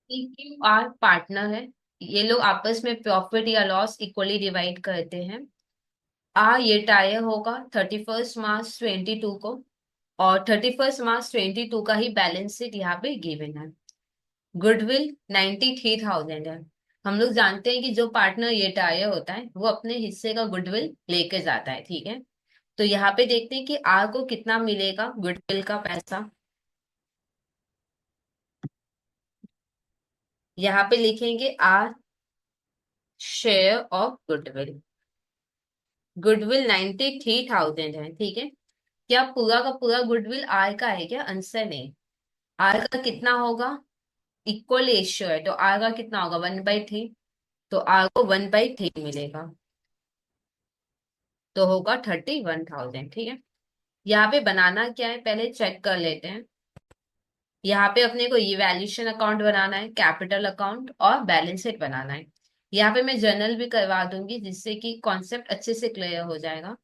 Are partner है। ये लोग आपस में प्रॉफिट या लॉस इक्वली डिवाइड करते हैं। ये टायर होगा 31 मार्च 2022 को, और 31 मार्च 2022 का ही बैलेंस शीट यहाँ पे गिवन है। गुडविल 93,000 है। हम लोग जानते हैं कि जो पार्टनर ये टायर होता है वो अपने हिस्से का गुडविल लेके जाता है, ठीक है। तो यहाँ पे देखते हैं कि आर को कितना मिलेगा गुडविल का पैसा। यहाँ पे लिखेंगे R share of goodwill. Goodwill 93,000 है, ठीक है। क्या पूरा का पूरा गुडविल आर का है क्या? आंसर नहीं। आर का कितना होगा? इक्वल रेशियो है, तो आर का कितना होगा? 1/3। तो आर को 1/3 मिलेगा, तो होगा 31,000, ठीक है। यहाँ पे बनाना क्या है पहले चेक कर लेते हैं। यहाँ पे अपने को इवैल्यूएशन अकाउंट बनाना है, कैपिटल अकाउंट और बैलेंस शीट बनाना है। यहाँ पे मैं जर्नल भी करवा दूंगी जिससे कि कॉन्सेप्ट अच्छे से क्लियर हो जाएगा।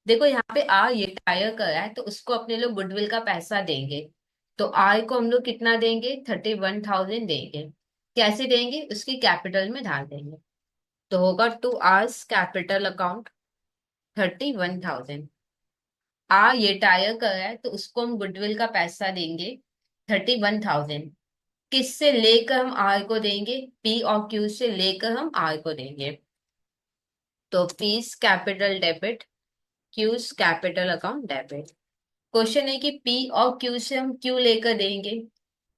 देखो यहाँ पे आर ये टायर कर रहा है तो उसको अपने लोग गुडविल का पैसा देंगे। तो आर को हम लोग कितना देंगे? 31,000 देंगे। कैसे देंगे? उसकी कैपिटल में डाल देंगे। तो होगा टू आर्स कैपिटल अकाउंट 31,000। ये टायर कर रहा है तो उसको हम गुडविल का पैसा देंगे 31,000। किससे लेकर हम आर को देंगे? पी और क्यू से लेकर हम आर को देंगे। तो piece capital debit, cues capital account debit. Question है कि पी और क्यू से हम क्यू लेकर देंगे,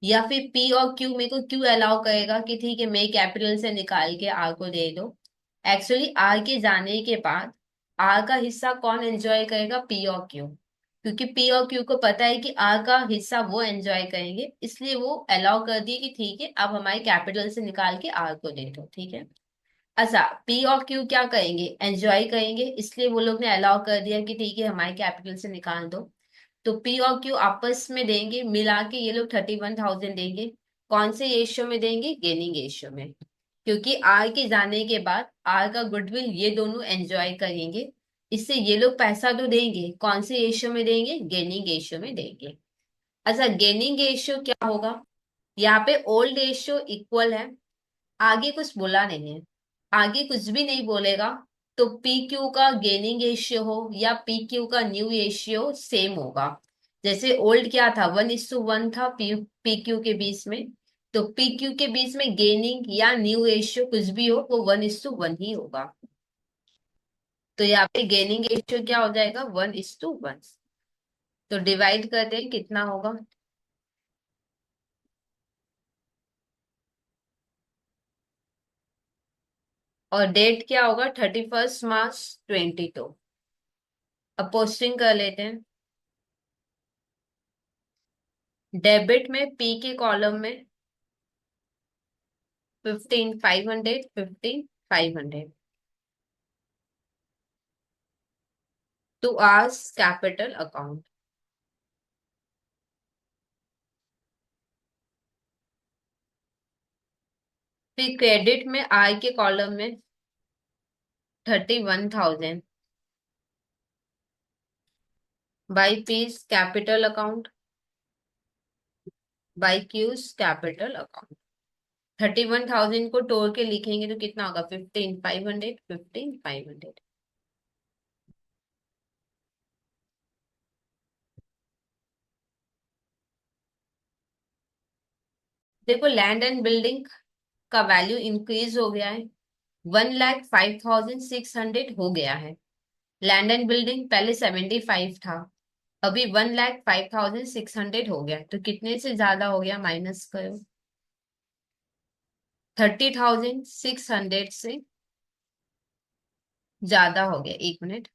या फिर पी और क्यू मेरे को क्यू अलाउ करेगा कि ठीक है मैं कैपिटल से निकाल के आर को दे दो। एक्चुअली आर के जाने के बाद आर का हिस्सा कौन एंजॉय करेगा? पी और क्यू। क्योंकि पी और क्यू को पता है कि आर का हिस्सा वो एंजॉय करेंगे, इसलिए वो अलाउ कर दिए कि ठीक है अब हमारे कैपिटल से निकाल के आर को दे दो, ठीक है। अच्छा, पी और क्यू क्या करेंगे? एंजॉय करेंगे, इसलिए वो लोग ने अलाउ कर दिया कि ठीक है हमारे कैपिटल से निकाल दो। तो पी और क्यू आपस में देंगे, मिला के ये लोग 31,000 देंगे। कौन से रेशियो में देंगे? गेनिंग रेशियो में। क्योंकि आर के जाने के बाद आर का गुडविल ये दोनों एंजॉय करेंगे, इससे ये लोग पैसा तो देंगे। कौन से रेशियो में देंगे? गेनिंग रेशियो में देंगे। अच्छा, गेनिंग रेशियो क्या होगा? यहाँ पे ओल्ड रेशियो इक्वल है, आगे कुछ बोला नहीं है, आगे कुछ भी नहीं बोलेगा। तो पी क्यू का गेनिंग रेशियो हो या पी क्यू का न्यू रेशियो सेम होगा। जैसे ओल्ड क्या था? 1:1 था पी क्यू के बीच में। तो पी क्यू के बीच में गेनिंग या न्यू रेशियो कुछ भी हो वो 1:1 ही होगा। तो यहाँ पे गेनिंग रेशियो क्या हो जाएगा? 1:1। तो डिवाइड करते हैं कितना होगा। और डेट क्या होगा? 31 मार्च 2022। अब पोस्टिंग कर लेते हैं। डेबिट में पी के कॉलम में 15,500, 15,500 टू आर्स कैपिटल अकाउंट। फिर क्रेडिट में आई के कॉलम में 31,000 by piece capital account by cues capital account. 31,000 को तोड़ के लिखेंगे तो कितना होगा? 15,500, 15,500। देखो लैंड एंड बिल्डिंग का वैल्यू इंक्रीज हो गया है, 1,05,600 हो गया है। लैंड एंड बिल्डिंग पहले 75 था, अभी 1,05,600 हो गया। तो कितने से ज्यादा हो गया? माइनस करो। 30,600 से ज्यादा हो गया। एक मिनट।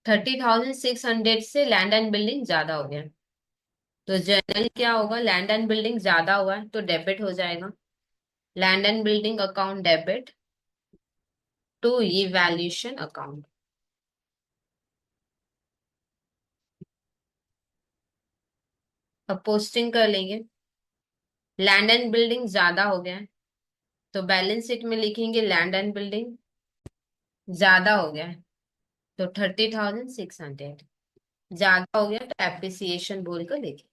30,600 से लैंड एंड बिल्डिंग ज्यादा हो गया। तो जनरल क्या होगा? लैंड एंड बिल्डिंग ज्यादा हुआ है तो डेबिट हो जाएगा। Land and building account debit to evaluation account. अब पोस्टिंग कर लेंगे। लैंड एंड बिल्डिंग ज्यादा हो गया है तो बैलेंस शीट में लिखेंगे लैंड एंड बिल्डिंग ज्यादा हो गया है, तो 30,600। ज्यादा हो गया तो एप्रिसिएशन बोलकर लिखेंगे।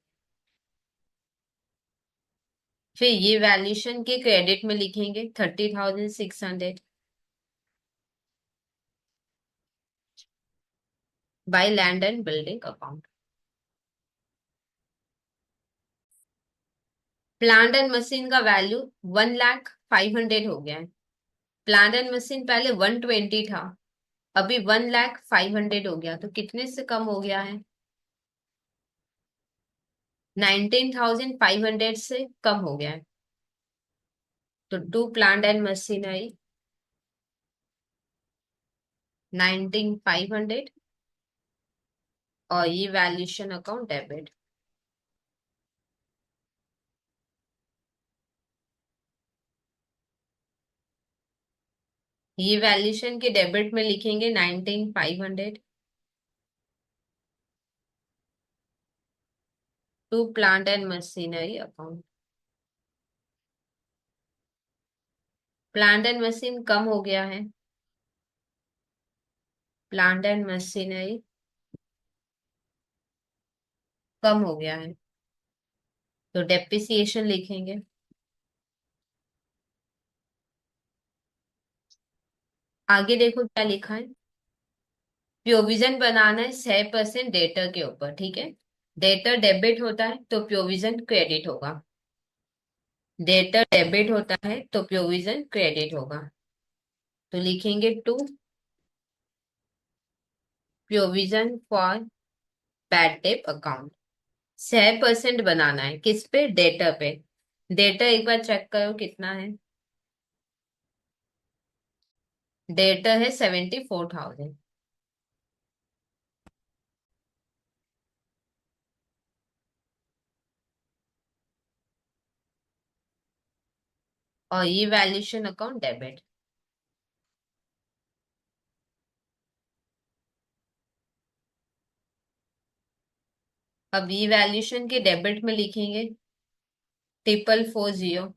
फिर ये वैल्यूएशन के क्रेडिट में लिखेंगे 30,600 by land and building account. Plant and machine का वैल्यू 1,05,000 हो गया है। प्लांट एंड मशीन पहले 120 था, अभी 1,05,000 हो गया, तो कितने से कम हो गया है? 19,500 से कम हो गया है। तो टू प्लांट एंड मशीनरी 19,500 और ये वैल्यूएशन अकाउंट डेबिट। ये वैल्यूएशन के डेबिट में लिखेंगे 19,500 to plant and machinery account. Plant and machine कम हो गया है, प्लांट एंड मशीनरी कम हो गया है, तो डेप्रिसिएशन लिखेंगे। आगे देखो क्या लिखा है। प्रोविजन बनाना है 6% डेटर के ऊपर, ठीक है। डेटर डेबिट होता है तो प्रोविजन क्रेडिट होगा। डेटर डेबिट होता है तो प्रोविजन क्रेडिट होगा। तो लिखेंगे to provision for bad debt account. 6% बनाना है किस पे? डेटर पे। डेटर एक बार चेक करो कितना है। डेटर है 74,000 और ये वैल्यूएशन अकाउंट डेबिट। अब ये वैल्यूएशन के डेबिट में लिखेंगे 4440।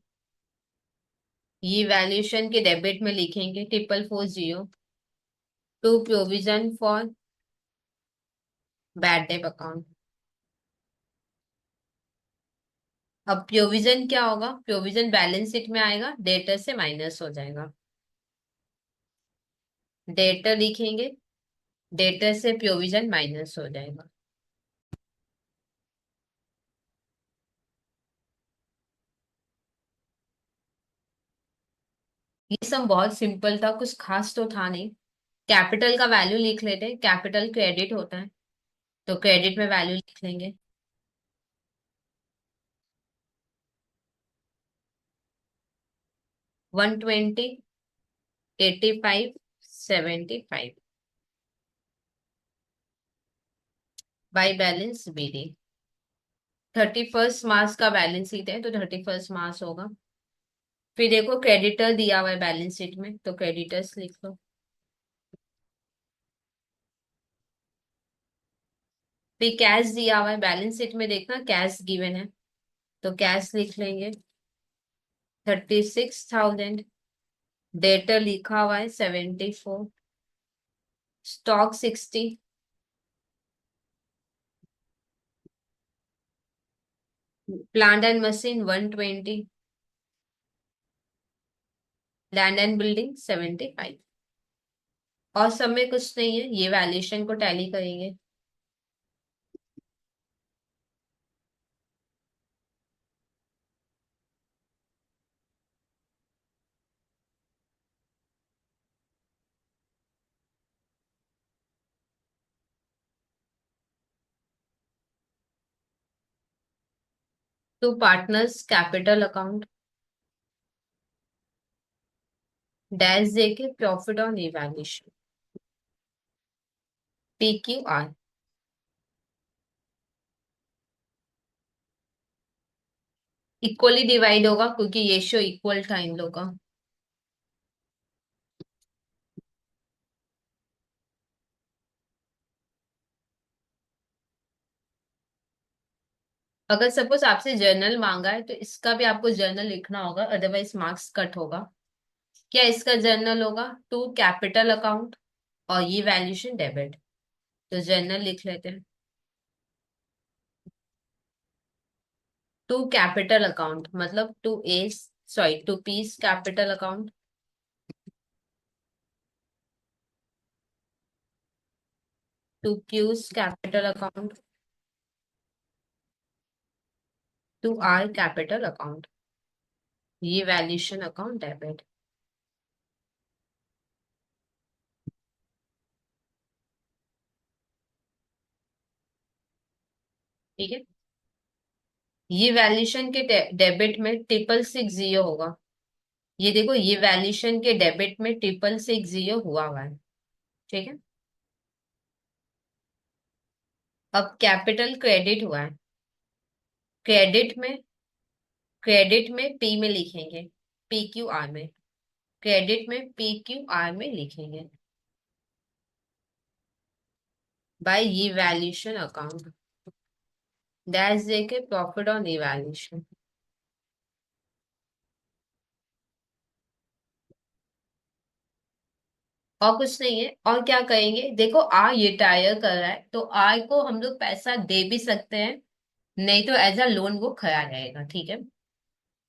ये वैल्यूएशन के डेबिट में लिखेंगे 4440 to provision for bad debt account. अब प्रोविजन क्या होगा? प्रोविजन बैलेंस शीट में आएगा, डेटर से माइनस हो जाएगा। डेटर लिखेंगे, डेटर से प्रोविजन माइनस हो जाएगा। ये सब बहुत सिंपल था, कुछ खास तो था नहीं। कैपिटल का वैल्यू लिख लेते हैं, कैपिटल क्रेडिट होता है तो क्रेडिट में वैल्यू लिख लेंगे। 120, 85, 75 बाई बैलेंस बीडी। 31 मार्च का बैलेंस शीट है तो 31 मार्च होगा। फिर देखो क्रेडिटर दिया हुआ है बैलेंस शीट में, तो क्रेडिटर्स लिख लो। फिर कैश दिया हुआ है बैलेंस शीट में, देखना कैश गिवन है तो कैश लिख लेंगे 36,000। डेटर लिखा हुआ है 74। Stock 60। Plant and machine 120। Land and building 75। और सब में कुछ नहीं है, ये वैल्यूएशन को टैली करेंगे। To partners capital account dash देके profit on evaluation PQR। Equally divide होगा क्योंकि रेशियो इक्वल था इन लोगों का। अगर सपोज आपसे जर्नल मांगा है तो इसका भी आपको जर्नल लिखना होगा, अदरवाइज मार्क्स कट होगा। क्या इसका जर्नल होगा? टू कैपिटल अकाउंट और ये वैल्यूएशन डेबिट। तो जर्नल लिख लेते हैं। टू कैपिटल अकाउंट मतलब to P's capital account, to Q's capital account, to R capital account, ये वैल्यूएशन अकाउंट डेबिट। ठीक है, ये वैल्यूएशन के डेबिट में 666 होगा। ये देखो, ये वैल्यूएशन के डेबिट में 666 हुआ हुआ है। ठीक है, अब कैपिटल क्रेडिट हुआ है। क्रेडिट में, क्रेडिट में पी में लिखेंगे, पी क्यू आर में, क्रेडिट में पी क्यू आर में लिखेंगे बाय ये वैल्यूएशन अकाउंट, दैट्स देके प्रॉफिट ऑन इवैल्यूएशन। और कुछ नहीं है। और क्या कहेंगे, देखो आर रिटायर कर रहा है तो आर को हम लोग पैसा दे भी सकते हैं, नहीं तो एज अ लोन वो खड़ा रहेगा। ठीक है,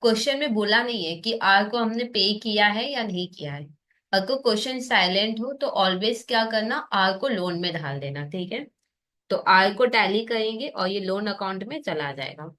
क्वेश्चन में बोला नहीं है कि आर को हमने पे किया है या नहीं किया है। अगर क्वेश्चन साइलेंट हो तो ऑलवेज क्या करना, आर को लोन में डाल देना। ठीक है, तो आर को टैली करेंगे और ये लोन अकाउंट में चला जाएगा।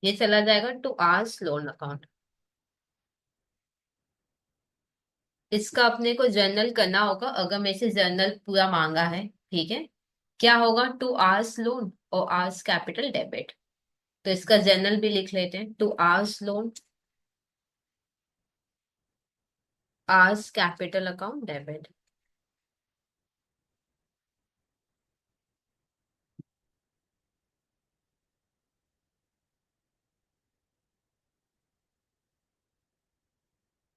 ये चला जाएगा टू आर्स लोन अकाउंट। इसका अपने को जर्नल करना होगा, अगर मेरे से जर्नल पूरा मांगा है। ठीक है, क्या होगा, टू आर्स लोन और आर्स कैपिटल डेबिट। तो इसका जर्नल भी लिख लेते हैं, to R's loan, R's capital account debit.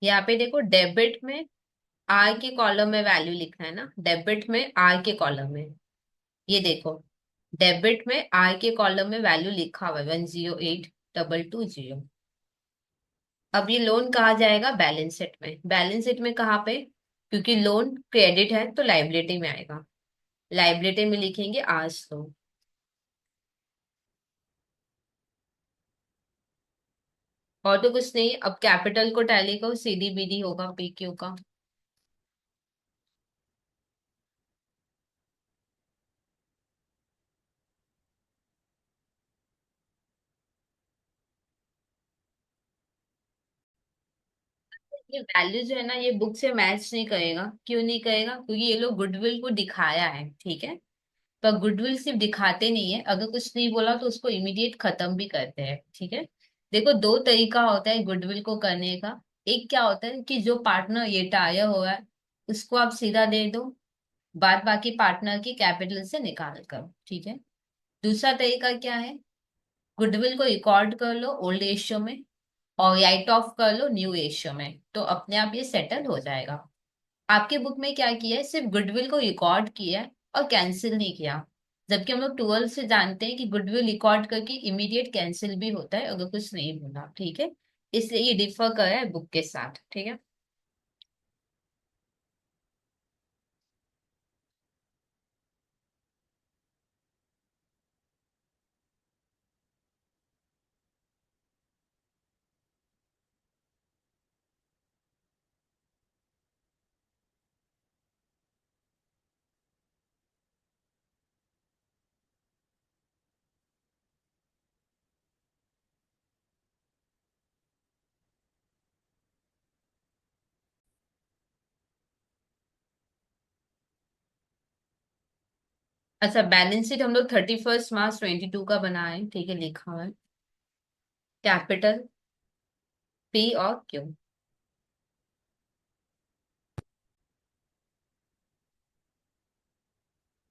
यहाँ पे देखो, डेबिट में आर के कॉलम में वैल्यू लिखना है ना, डेबिट में आर के कॉलम में। ये देखो, डेबिट में आर के कॉलम में वैल्यू लिखा हुआ है 108,220। अब ये लोन कहाँ जाएगा, बैलेंस शीट में। बैलेंस शीट में कहाँ पे, क्योंकि लोन क्रेडिट है तो लाइबिलिटी में आएगा, लाइबिलिटी में लिखेंगे आर्स लोन। और तो कुछ नहीं, अब कैपिटल को टैली करो, सीधी बीडी होगा पी क्यू का। ये वैल्यू जो है ना, ये बुक से मैच नहीं करेगा। क्यों नहीं करेगा, क्योंकि ये लोग गुडविल को दिखाया है। ठीक है, पर गुडविल सिर्फ दिखाते नहीं है, अगर कुछ नहीं बोला तो उसको इमीडिएट खत्म भी करते हैं। ठीक है, देखो दो तरीका होता है गुडविल को करने का। एक क्या होता है कि जो पार्टनर रिटायर हो रहा है उसको आप सीधा दे दो, बाद बाकी पार्टनर की कैपिटल से निकाल कर। ठीक है, दूसरा तरीका क्या है, गुडविल को रिकॉर्ड कर लो ओल्ड एशियो में और राइट ऑफ कर लो न्यू एशियो में, तो अपने आप ये सेटल हो जाएगा। आपके बुक में क्या किया है, सिर्फ गुडविल को रिकॉर्ड किया है और कैंसिल नहीं किया। जबकि हम लोग 12 से जानते हैं कि गुडविल रिकॉर्ड करके इमीडिएट कैंसिल भी होता है अगर कुछ नहीं बोला। ठीक है, इसलिए ये डिफर कर रहा है बुक के साथ। ठीक है, अच्छा बैलेंस शीट हम लोग 31 मार्च 2022 का बनाए। ठीक है, लिखा हुआ है कैपिटल पी और क्यू।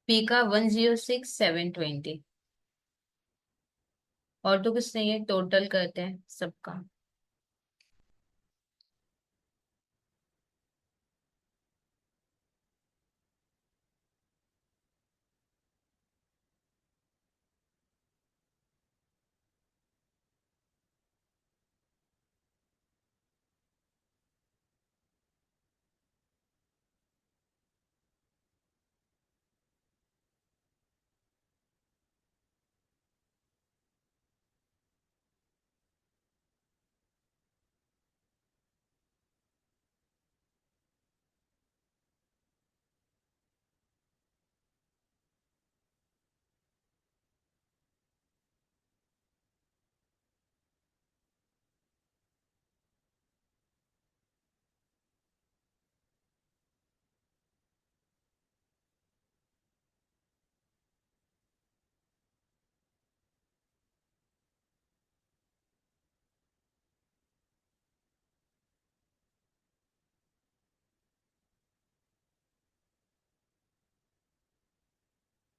पी का 106,720। और तो कुछ नहीं है, टोटल करते हैं सबका।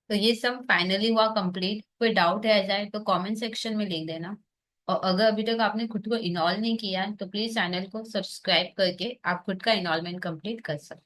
तो ये सब फाइनली हुआ कंप्लीट। कोई डाउट रह जाए तो कमेंट सेक्शन में लिख देना। और अगर अभी तक आपने खुद को इनॉल्व नहीं किया है तो प्लीज चैनल को सब्सक्राइब करके आप खुद का इनॉल्वमेंट कंप्लीट कर सकते हैं।